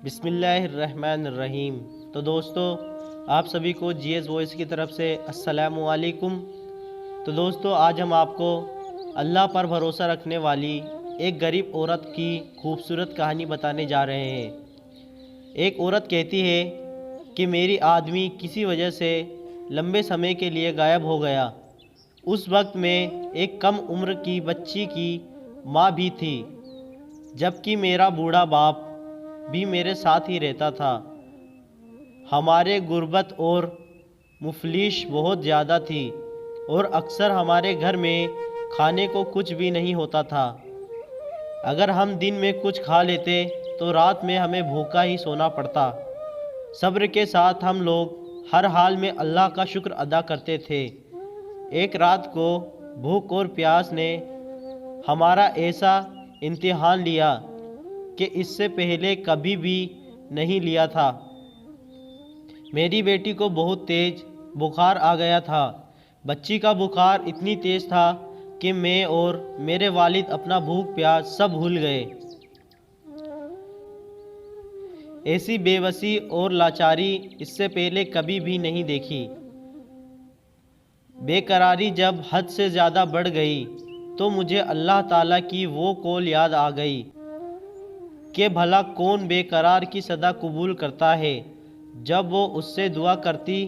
بسم اللہ الرحمن الرحیم۔ تو دوستو، آپ سبھی کو جی ایس وائس کی طرف سے السلام علیکم۔ تو دوستو، آج ہم آپ کو اللہ پر بھروسہ رکھنے والی ایک غریب عورت کی خوبصورت کہانی بتانے جا رہے ہیں۔ ایک عورت کہتی ہے کہ میری آدمی کسی وجہ سے لمبے سمے کے لیے غائب ہو گیا۔ اس وقت میں ایک کم عمر کی بچی کی ماں بھی تھی، جبکہ میرا بوڑھا باپ بھی میرے ساتھ ہی رہتا تھا۔ ہمارے غربت اور مفلس بہت زیادہ تھی اور اکثر ہمارے گھر میں کھانے کو کچھ بھی نہیں ہوتا تھا۔ اگر ہم دن میں کچھ کھا لیتے تو رات میں ہمیں بھوکا ہی سونا پڑتا۔ صبر کے ساتھ ہم لوگ ہر حال میں اللہ کا شکر ادا کرتے تھے۔ ایک رات کو بھوک اور پیاس نے ہمارا ایسا امتحان لیا کہ اس سے پہلے کبھی بھی نہیں لیا تھا۔ میری بیٹی کو بہت تیز بخار آ گیا تھا۔ بچی کا بخار اتنی تیز تھا کہ میں اور میرے والد اپنا بھوک پیاس سب بھول گئے۔ ایسی بے بسی اور لاچاری اس سے پہلے کبھی بھی نہیں دیکھی۔ بے قراری جب حد سے زیادہ بڑھ گئی تو مجھے اللہ تعالیٰ کی وہ قول یاد آ گئی کہ بھلا کون بے قرار کی صدا قبول کرتا ہے؟ جب وہ اس سے دعا کرتی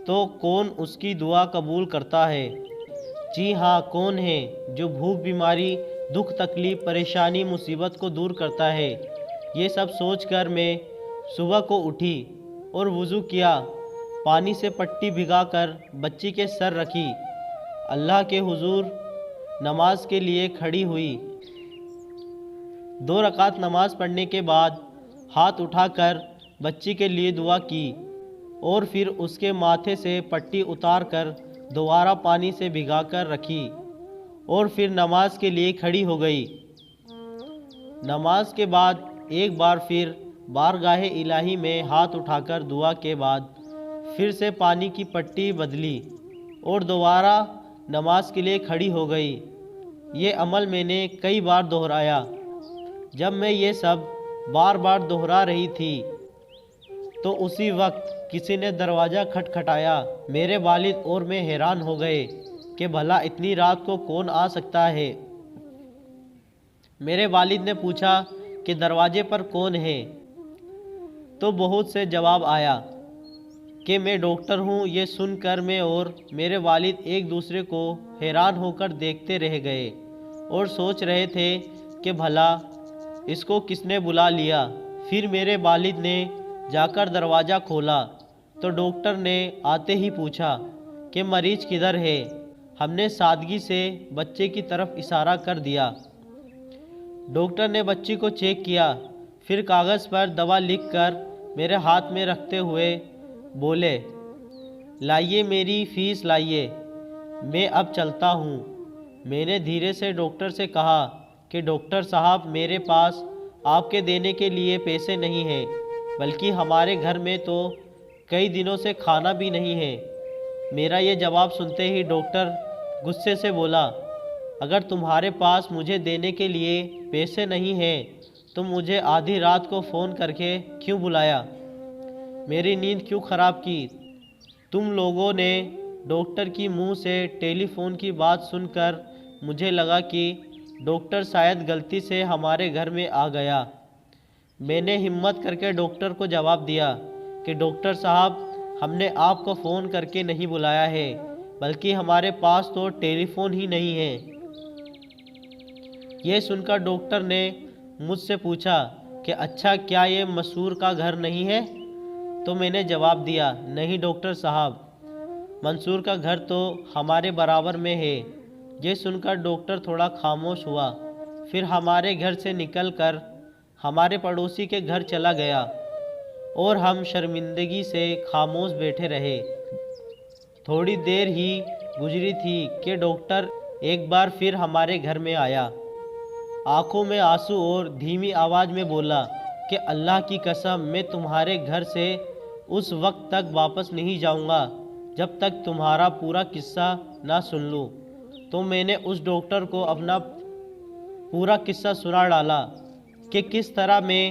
تو کون اس کی دعا قبول کرتا ہے؟ جی ہاں، کون ہے جو بھوک، بیماری، دکھ، تکلیف، پریشانی، مصیبت کو دور کرتا ہے؟ یہ سب سوچ کر میں صبح کو اٹھی اور وضو کیا، پانی سے پٹی بھگا کر بچی کے سر رکھی، اللہ کے حضور نماز کے لیے کھڑی ہوئی۔ 2 رکعت نماز پڑھنے کے بعد ہاتھ اٹھا کر بچی کے لیے دعا کی اور پھر اس کے ماتھے سے پٹی اتار کر دوبارہ پانی سے بھگا کر رکھی اور پھر نماز کے لیے کھڑی ہو گئی۔ نماز کے بعد ایک بار پھر بارگاہ الہی میں ہاتھ اٹھا کر دعا کے بعد پھر سے پانی کی پٹی بدلی اور دوبارہ نماز کے لیے کھڑی ہو گئی۔ یہ عمل میں نے کئی بار دہرایا۔ جب میں یہ سب بار بار دہرا رہی تھی تو اسی وقت کسی نے دروازہ کھٹکھٹایا۔ میرے والد اور میں حیران ہو گئے کہ بھلا اتنی رات کو کون آ سکتا ہے۔ میرے والد نے پوچھا کہ دروازے پر کون ہے؟ تو بہت سے جواب آیا کہ میں ڈاکٹر ہوں۔ یہ سن کر میں اور میرے والد ایک دوسرے کو حیران ہو کر دیکھتے رہ گئے اور سوچ رہے تھے کہ بھلا اس کو کس نے بلا لیا۔ پھر میرے والد نے جا کر دروازہ کھولا تو ڈاکٹر نے آتے ہی پوچھا کہ مریض کدھر ہے؟ ہم نے سادگی سے بچے کی طرف اشارہ کر دیا۔ ڈاکٹر نے بچی کو چیک کیا، پھر کاغذ پر دوا لکھ کر میرے ہاتھ میں رکھتے ہوئے بولے، لائیے میری فیس لائیے، میں اب چلتا ہوں۔ میں نے دھیرے سے ڈاکٹر سے کہا کہ ڈاکٹر صاحب، میرے پاس آپ کے دینے کے لیے پیسے نہیں ہیں، بلکہ ہمارے گھر میں تو کئی دنوں سے کھانا بھی نہیں ہے۔ میرا یہ جواب سنتے ہی ڈاکٹر غصے سے بولا، اگر تمہارے پاس مجھے دینے کے لیے پیسے نہیں ہیں تو مجھے آدھی رات کو فون کر کے کیوں بلایا؟ میری نیند کیوں خراب کی؟ تم لوگوں نے ڈاکٹر کی منہ سے ٹیلی فون کی بات سن کر مجھے لگا کہ ڈاکٹر شاید غلطی سے ہمارے گھر میں آ گیا۔ میں نے ہمت کر کے ڈاکٹر کو جواب دیا کہ ڈاکٹر صاحب، ہم نے آپ کو فون کر کے نہیں بلایا ہے، بلکہ ہمارے پاس تو ٹیلی فون ہی نہیں ہے۔ یہ سن کر ڈاکٹر نے مجھ سے پوچھا کہ اچھا، کیا یہ مسرور کا گھر نہیں ہے؟ تو میں نے جواب دیا، نہیں ڈاکٹر صاحب، منصور کا گھر تو ہمارے برابر میں ہے۔ یہ سن کر ڈاکٹر تھوڑا خاموش ہوا، پھر ہمارے گھر سے نکل کر ہمارے پڑوسی کے گھر چلا گیا اور ہم شرمندگی سے خاموش بیٹھے رہے۔ تھوڑی دیر ہی گزری تھی کہ ڈاکٹر ایک بار پھر ہمارے گھر میں آیا، آنکھوں میں آنسو اور دھیمی آواز میں بولا کہ اللہ کی قسم، میں تمہارے گھر سے اس وقت تک واپس نہیں جاؤں گا جب تک تمہارا پورا قصہ نہ سن لوں۔ تو میں نے اس ڈاکٹر کو اپنا پورا قصہ سنا ڈالا کہ کس طرح میں